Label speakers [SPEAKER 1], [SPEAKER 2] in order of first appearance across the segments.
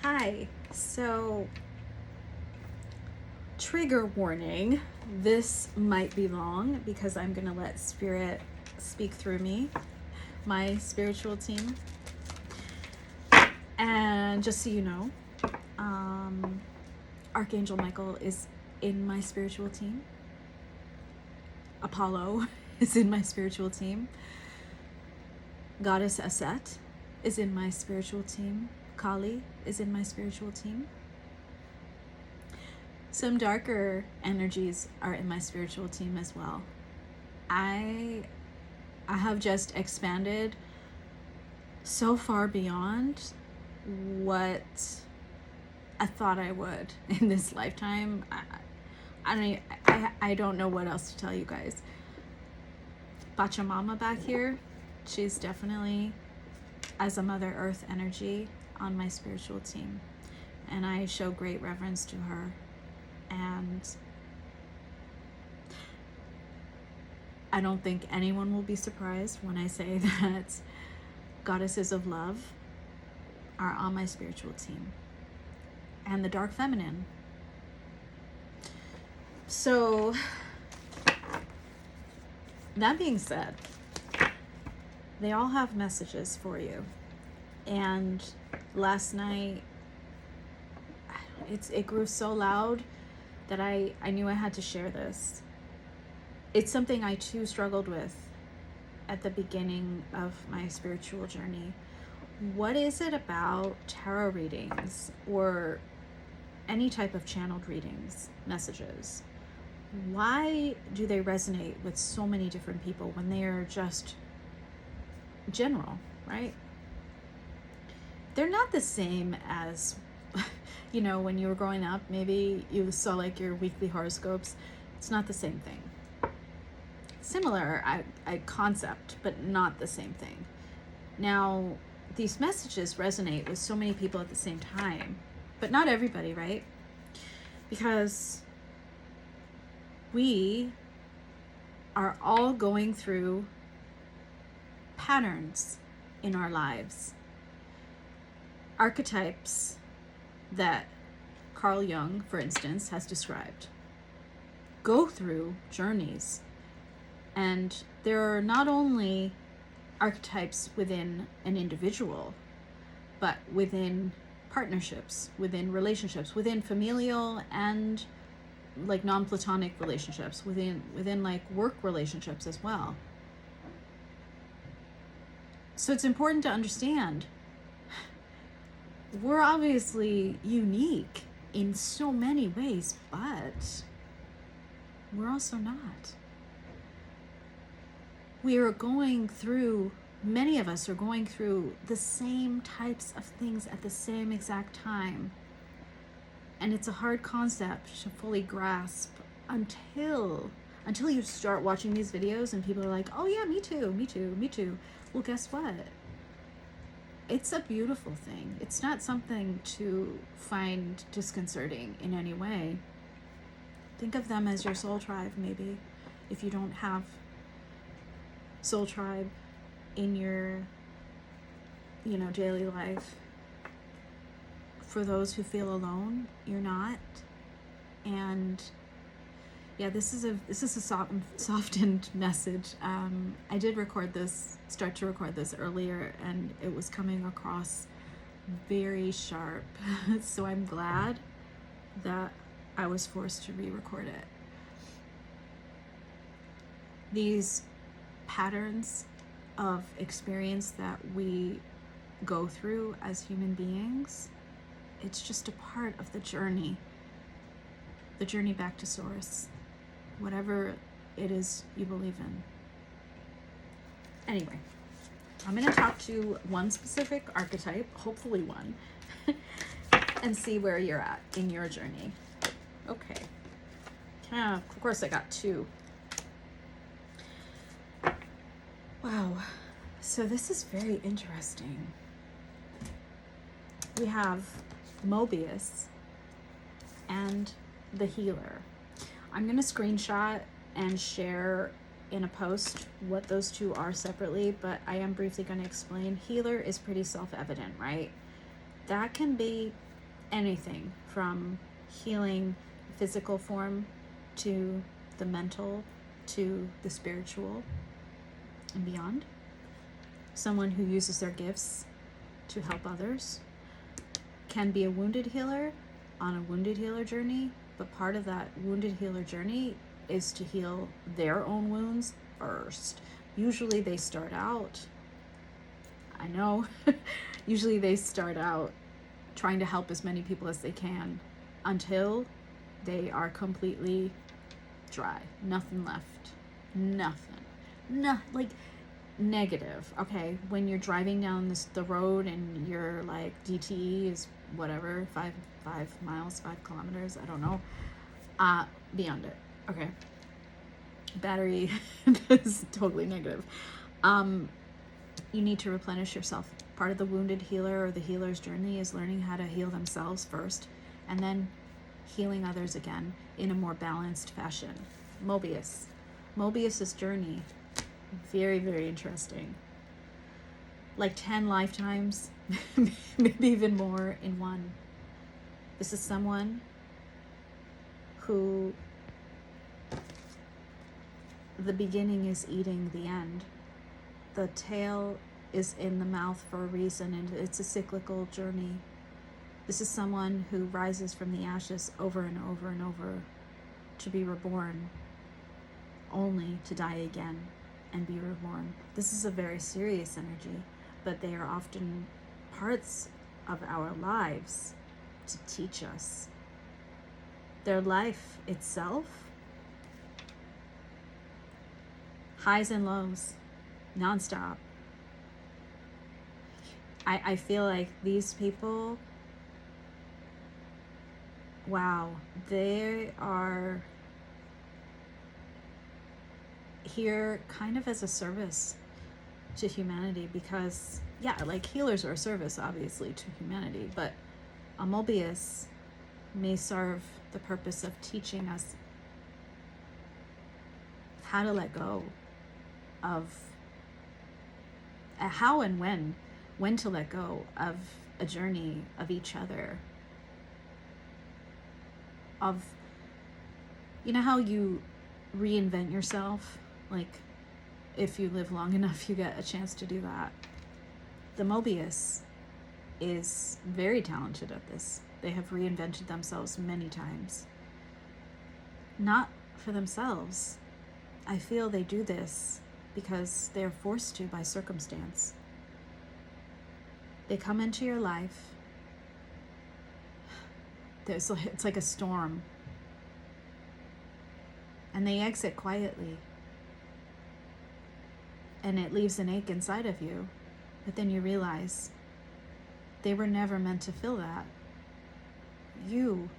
[SPEAKER 1] Hi, so trigger warning, this might be long because I'm going to let Spirit speak through me, my spiritual team. And just so you know, Archangel Michael is in my spiritual team. Apollo is in my spiritual team. Goddess Aset is in my spiritual team. Kali is in my spiritual team. Some darker energies are in my spiritual team as well. I have just expanded so far beyond what I thought I would in this lifetime. I don't know what else to tell you guys. Pachamama back here, she's definitely as a Mother Earth energy on my spiritual team, and I show great reverence to her. And I don't think anyone will be surprised when I say that goddesses of love are on my spiritual team, and the dark feminine. So that being said, they all have messages for you. And last night, it grew so loud that I knew I had to share this. It's something I too struggled with at the beginning of my spiritual journey. What is it about tarot readings or any type of channeled readings, messages? Why do they resonate with so many different people when they are just general, right? They're not the same as, you know, when you were growing up, maybe you saw like your weekly horoscopes. It's not the same thing. Similar concept, but not the same thing. Now, these messages resonate with so many people at the same time, but not everybody, right? Because we are all going through patterns in our lives, archetypes that Carl Jung, for instance, has described, go through journeys. And there are not only archetypes within an individual, but within partnerships, within relationships, within familial and like non-platonic relationships, within like work relationships as well. So it's important to understand we're obviously unique in so many ways, but we're also not. Many of us are going through the same types of things at the same exact time. And it's a hard concept to fully grasp until you start watching these videos and people are like, oh yeah, me too. Well, guess what? It's a beautiful thing. It's not something to find disconcerting in any way. Think of them as your soul tribe, maybe, if you don't have soul tribe in your, daily life. For those who feel alone, you're not. And yeah, this is a softened message. I did start to record this earlier, and it was coming across very sharp. So I'm glad that I was forced to re-record it. These patterns of experience that we go through as human beings, it's just a part of the journey back to source, whatever it is you believe in. Anyway, I'm going to talk to one specific archetype, hopefully one, and see where you're at in your journey. Okay. Of course, I got two. Wow. So this is very interesting. We have Mobius and the healer. I'm going to screenshot and share in a post what those two are separately, but I am briefly going to explain. Healer is pretty self-evident, right? That can be anything from healing physical form to the mental to the spiritual and beyond. Someone who uses their gifts to help others can be a wounded healer on a wounded healer journey, but part of that wounded healer journey is to heal their own wounds first. Usually they start out, I know, usually they start out trying to help as many people as they can until they are completely dry, nothing left, like negative. Okay, when you're driving down the road and you're like DTE is whatever, 5 miles, 5 kilometers, I don't know, beyond it. Okay, battery is totally negative. You need to replenish yourself. Part of the wounded healer or the healer's journey is learning how to heal themselves first and then healing others again in a more balanced fashion. Mobius's journey, very, very interesting. Like 10 lifetimes, maybe even more in one. This is someone who the beginning is eating the end. The tail is in the mouth for a reason, and it's a cyclical journey. This is someone who rises from the ashes over and over and over to be reborn, only to die again and be reborn. This is a very serious energy, but they are often parts of our lives to teach us. Their life itself, highs and lows, nonstop. I feel like these people, wow, they are here kind of as a service to humanity, because yeah, like healers are a service obviously to humanity, but a Mobius may serve the purpose of teaching us how to let go of how and when to let go of a journey of each other, of, you know how you reinvent yourself, like if you live long enough you get a chance to do that. The Mobius is very talented at this. They have reinvented themselves many times, not for themselves. I feel they do this because they're forced to by circumstance. They come into your life. It's like a storm. And they exit quietly. And it leaves an ache inside of you. But then you realize they were never meant to feel that. You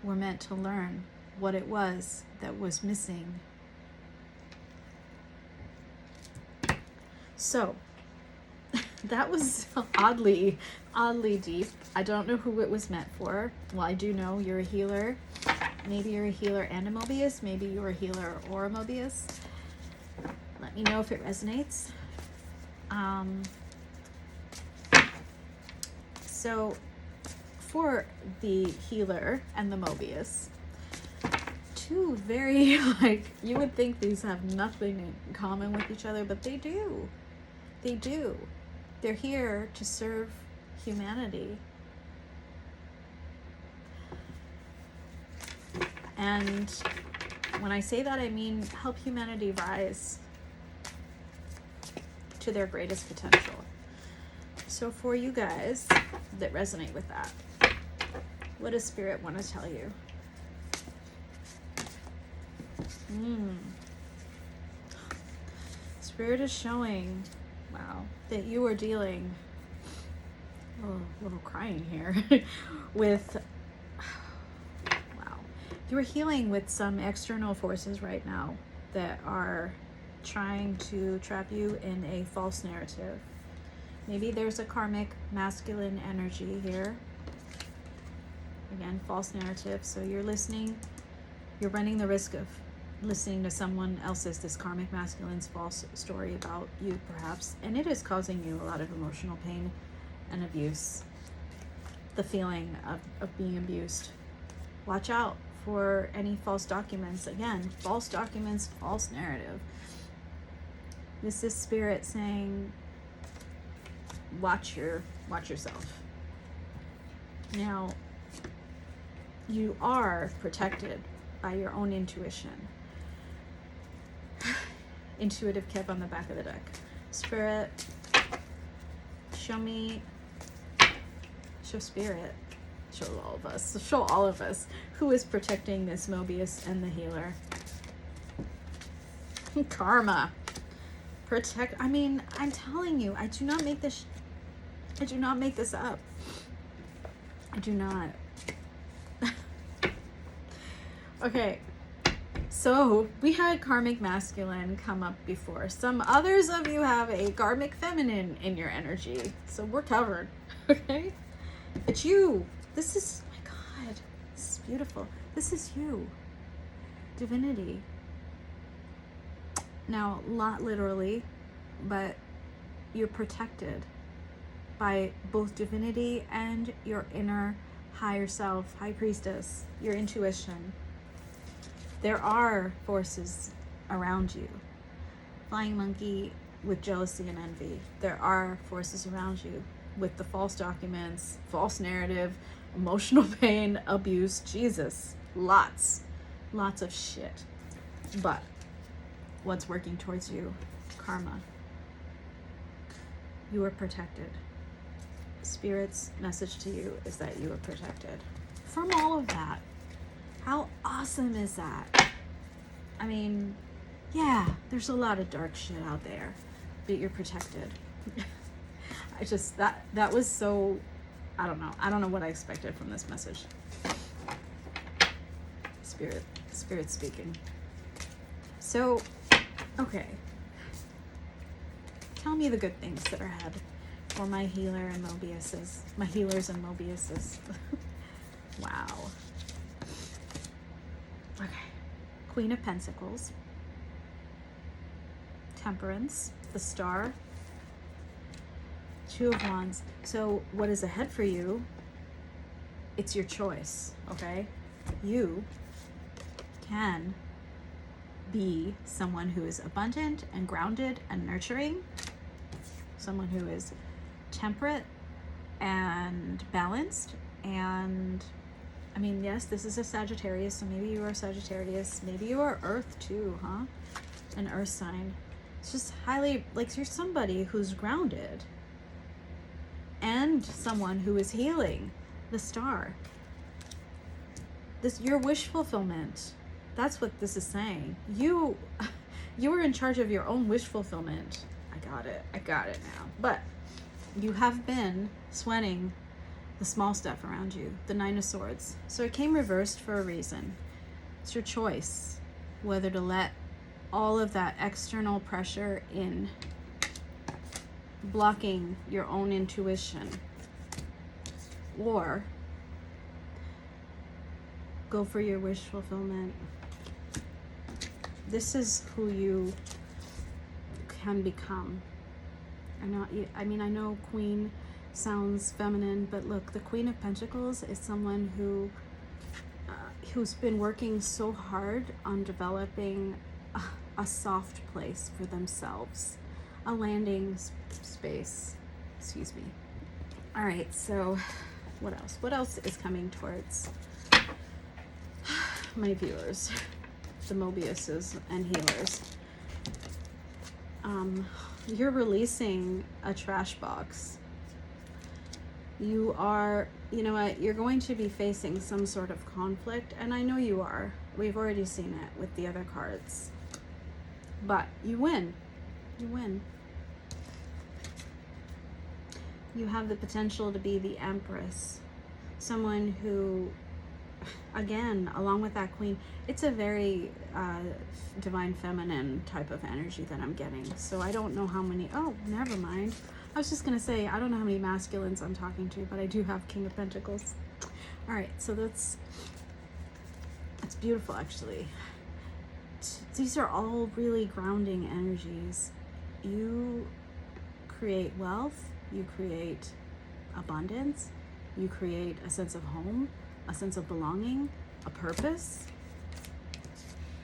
[SPEAKER 1] were meant to learn what it was that was missing. So, that was oddly deep. I don't know who it was meant for. Well, I do know you're a healer. Maybe you're a healer and a Mobius. Maybe you're a healer or a Mobius. Let me know if it resonates. So, for the healer and the Mobius, two very, like, you would think these have nothing in common with each other, but they do. They do. They're here to serve humanity. And when I say that, I mean help humanity rise to their greatest potential. So for you guys that resonate with that, what does Spirit want to tell you? Spirit is showing, wow, that you are dealing, a little crying here, with, wow, you are healing with some external forces right now that are trying to trap you in a false narrative. Maybe there's a karmic masculine energy here. Again, false narrative. So you're listening, you're running the risk of listening to someone else's, this karmic masculine's false story about you perhaps, and it is causing you a lot of emotional pain and abuse. the feeling of being abused. Watch out for any false documents. Again, false documents, false narrative. This is spirit saying, watch yourself. Now, you are protected by your own intuition. Intuitive Kev on the back of the deck. Spirit, show spirit, show all of us who is protecting this Mobius and the healer. Karma. Protect. I mean, I'm telling you, I do not make this up. I do not. Okay. So we had karmic masculine come up before. Some others of you have a karmic feminine in your energy. So we're covered. Okay? It's you. This is, my God, this is beautiful. This is you. Divinity. Now, not literally, but you're protected by both divinity and your inner higher self, high priestess, your intuition. There are forces around you. Flying monkey with jealousy and envy. There are forces around you with the false documents, false narrative, emotional pain, abuse. Jesus, lots of shit. But what's working towards you? Karma. You are protected. Spirit's message to you is that you are protected from all of that. How awesome is that? I mean, yeah, there's a lot of dark shit out there, but you're protected. I just, that was so, I don't know what I expected from this message. Spirit speaking. So, okay. Tell me the good things that are ahead for my healer and Mobiuses. My healers and Mobiuses. Wow. Okay. Queen of Pentacles. Temperance. The Star. Two of Wands. So what is ahead for you? It's your choice, okay? You can be someone who is abundant and grounded and nurturing, someone who is temperate and balanced. And I mean, yes, this is a Sagittarius, so maybe you are Sagittarius, maybe you are Earth too, huh? An Earth sign. It's just highly, like, you're somebody who's grounded and someone who is healing. The Star. This, your wish fulfillment. That's what this is saying. You are in charge of your own wish fulfillment. I got it now. But you have been sweating the small stuff around you, the Nine of Swords. So it came reversed for a reason. It's your choice whether to let all of that external pressure in, blocking your own intuition, or go for your wish fulfillment. This is who you can become. I know Queen sounds feminine, but look, the Queen of Pentacles is someone who's been working so hard on developing a soft place for themselves, a landing space. Excuse me. All right, so what else? What else is coming towards my viewers, the Mobiuses and healers? You're releasing a trash box. You are, you know what, you're going to be facing some sort of conflict, and I know you are. We've already seen it with the other cards. But you win. You win. You have the potential to be the Empress. Someone who, again, along with that Queen, it's a very divine feminine type of energy that I'm getting. So I don't know how many, oh, never mind. I was just going to say, I don't know how many masculines I'm talking to, but I do have King of Pentacles. All right, so that's beautiful, actually. These are all really grounding energies. You create wealth, you create abundance, You create a sense of home, a sense of belonging, a purpose.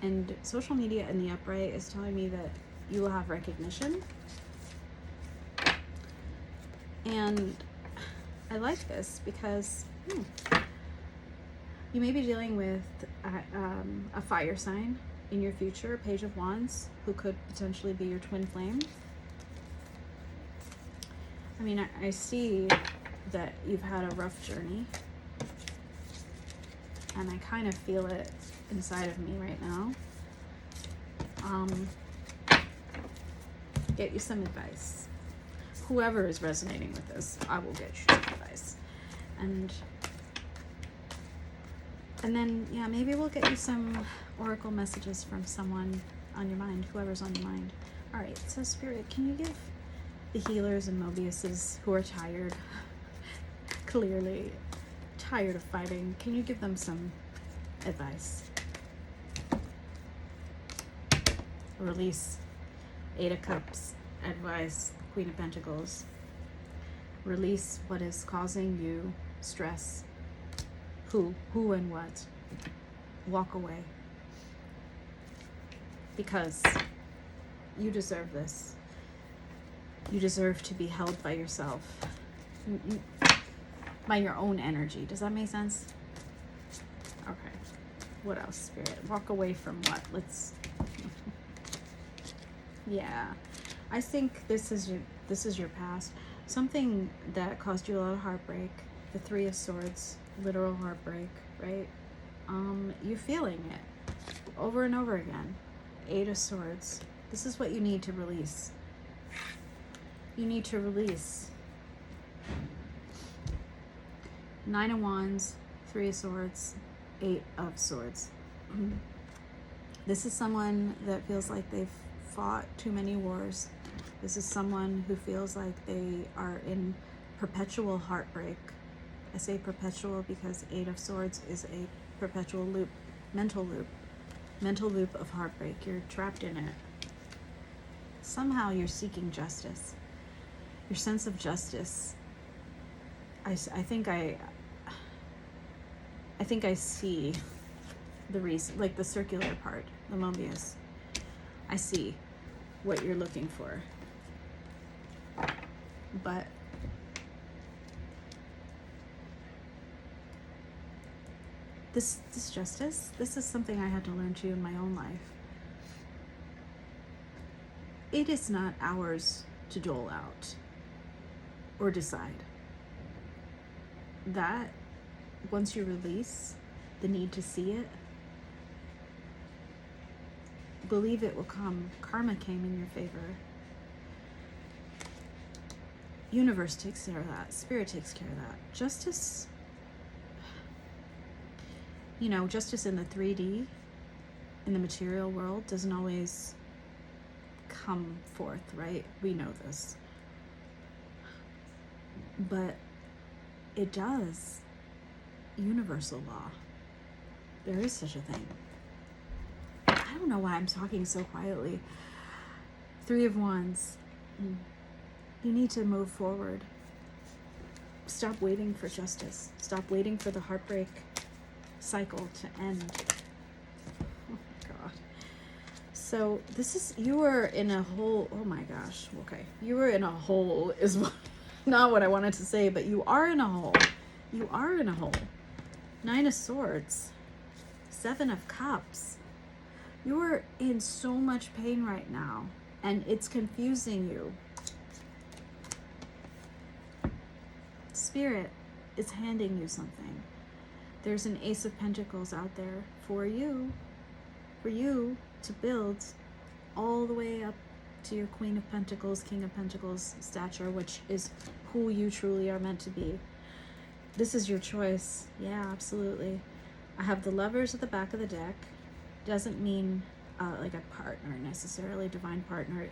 [SPEAKER 1] And social media in the upright is telling me that you will have recognition. And I like this because you may be dealing with a fire sign in your future, Page of Wands, who could potentially be your twin flame. I mean, I see that you've had a rough journey, and I kind of feel it inside of me right now. Get you some advice. Whoever is resonating with this, I will get you some advice. And then, yeah, maybe we'll get you some oracle messages from someone on your mind, whoever's on your mind. All right, so Spirit, can you give the healers and Mobiuses who are tired, clearly tired of fighting, can you give them some advice? Release. 8 of Cups, advice. Queen of Pentacles. Release what is causing you stress. Who and what. Walk away. Because you deserve this. You deserve to be held by yourself. By your own energy. Does that make sense? Okay. What else, Spirit? Walk away from what? Let's... Yeah. I think this is your past. Something that caused you a lot of heartbreak. The 3 of Swords. Literal heartbreak, right? You're feeling it. Over and over again. 8 of Swords. This is what you need to release. You need to release. 9 of Wands, 3 of Swords, 8 of Swords. This is someone that feels like they've fought too many wars. This is someone who feels like they are in perpetual heartbreak. I say perpetual because 8 of Swords is a perpetual loop, mental loop of heartbreak. You're trapped in it. Somehow you're seeking justice. Your sense of justice. I think I see the reason, like the circular part, the Mobius. I see what you're looking for. But this justice, this is something I had to learn too in my own life. It is not ours to dole out or decide. That, once you release the need to see it, believe it will come. Karma came in your favor. Universe takes care of that. Spirit takes care of that. Justice, you know, justice in the 3D, in the material world, doesn't always come forth, right? We know this. But it does. Universal law. There is such a thing. I don't know why I'm talking so quietly. 3 of Wands. You need to move forward. Stop waiting for justice. Stop waiting for the heartbreak cycle to end. Oh my God. So this is, you were in a hole. Oh my gosh. Okay. You were in a hole is not what I wanted to say, but you are in a hole. You are in a hole. 9 of Swords. 7 of Cups. You're in so much pain right now, and it's confusing you. Spirit is handing you something. There's an Ace of Pentacles out there for you to build all the way up to your Queen of Pentacles, King of Pentacles stature, which is who you truly are meant to be. This is your choice. Yeah, absolutely. I have the Lovers at the back of the deck. Doesn't mean like a partner necessarily, divine partner.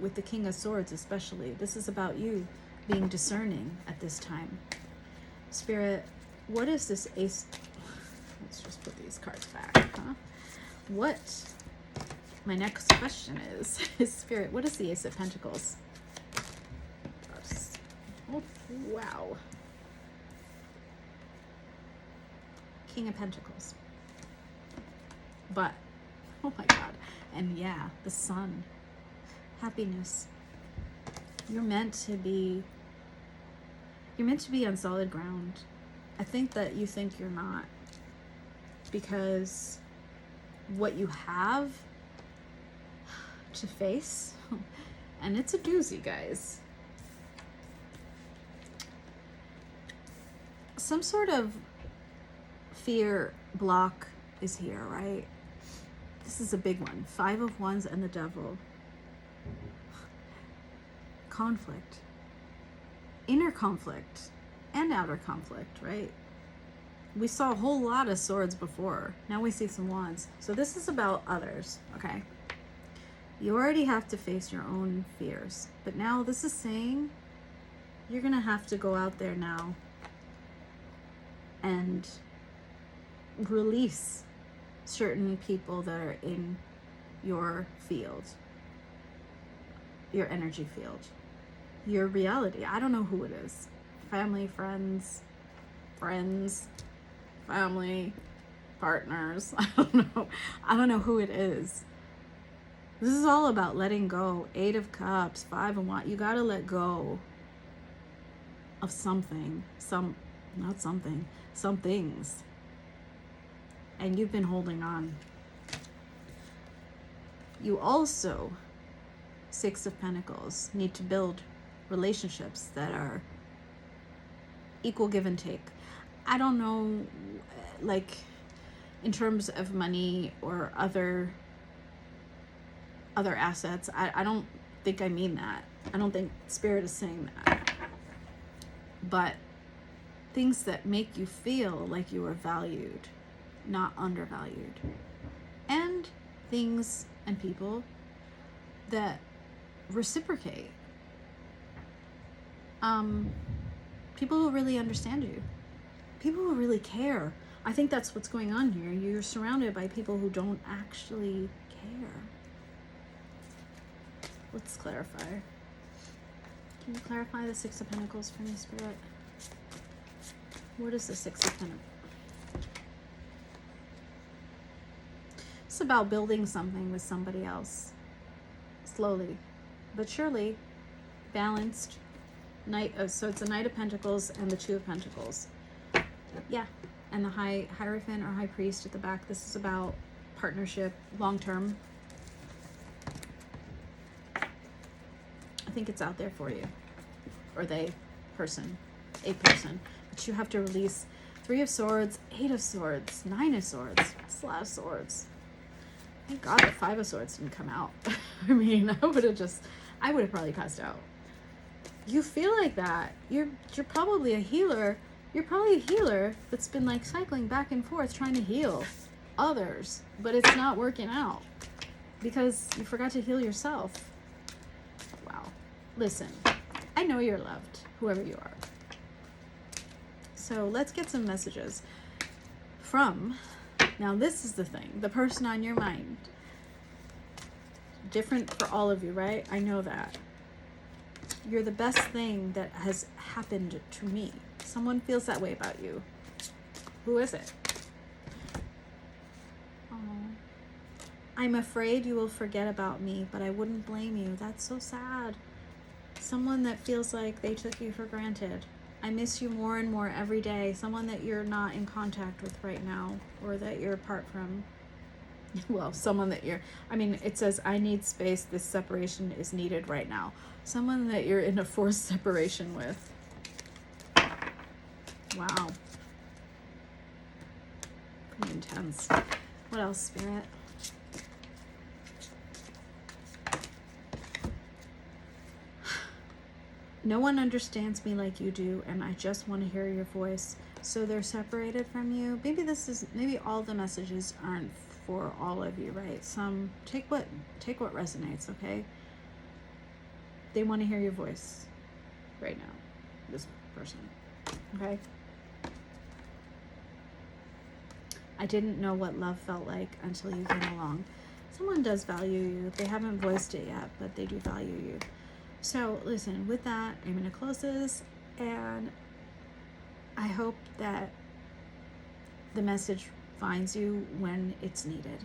[SPEAKER 1] With the King of Swords especially, this is about you being discerning at this time. Spirit, what is this Ace? Let's just put these cards back, huh? What? My next question is Spirit, what is the Ace of Pentacles? Oh, wow. King of Pentacles. But, oh my God. And yeah, the Sun. Happiness. You're meant to be on solid ground. I think that you think you're not, because what you have to face, and it's a doozy, guys. Some sort of fear block is here, right? This is a big one. 5 of Wands and the Devil. Conflict. Inner conflict and outer conflict, right? We saw a whole lot of swords before. Now we see some wands. So this is about others, okay? You already have to face your own fears. But now this is saying you're going to have to go out there now and release certain people that are in your field, your energy field, your reality. I don't know who it is. Family, friends, family, partners. I don't know who it is. This is all about letting go. 8 of Cups, 5 of Wands. You got to let go of something. Some things. And you've been holding on. You also, 6 of Pentacles, need to build relationships that are equal give and take. I don't know, like, in terms of money or other assets. I don't think I mean that. I don't think Spirit is saying that. But things that make you feel like you are valued, not undervalued. And things and people that reciprocate. People who really understand you. People who really care. I think that's what's going on here. You're surrounded by people who don't actually care. Let's clarify. Can you clarify the 6 of Pentacles for me, Spirit? What is the 6 of Pentacles? It's about building something with somebody else. Slowly, but surely, balanced. So it's a Knight of Pentacles and the 2 of Pentacles. Yeah, and the Hierophant or High Priest at the back. This is about partnership, long term. I think it's out there for you, or a person. But you have to release 3 of Swords, 8 of Swords, 9 of Swords. That's a lot of swords. Thank God the 5 of Swords didn't come out. I mean, I would have probably passed out. You feel like that. You're probably a healer. You're probably a healer that's been like cycling back and forth trying to heal others, but it's not working out because you forgot to heal yourself. Wow. Listen, I know you're loved, whoever you are. So let's get some messages from, now this is the thing, the person on your mind. Different for all of you, right? I know that. You're the best thing that has happened to me. Someone feels that way about you. Who is it? Oh. I'm afraid you will forget about me, but I wouldn't blame you. That's so sad. Someone that feels like they took you for granted. I miss you more and more every day. Someone that you're not in contact with right now, or that you're apart from. Well, someone that it says, I need space. This separation is needed right now. Someone that you're in a forced separation with. Wow. Pretty intense. What else, Spirit? No one understands me like you do, and I just want to hear your voice. So they're separated from you. Maybe all the messages aren't for all of you, right? Some take what resonates, okay? They want to hear your voice right now, this person, okay? I didn't know what love felt like until you came along. Someone does value you. They haven't voiced it yet, but they do value you. So listen, with that, I'm going to close this, and I hope that the message finds you when it's needed.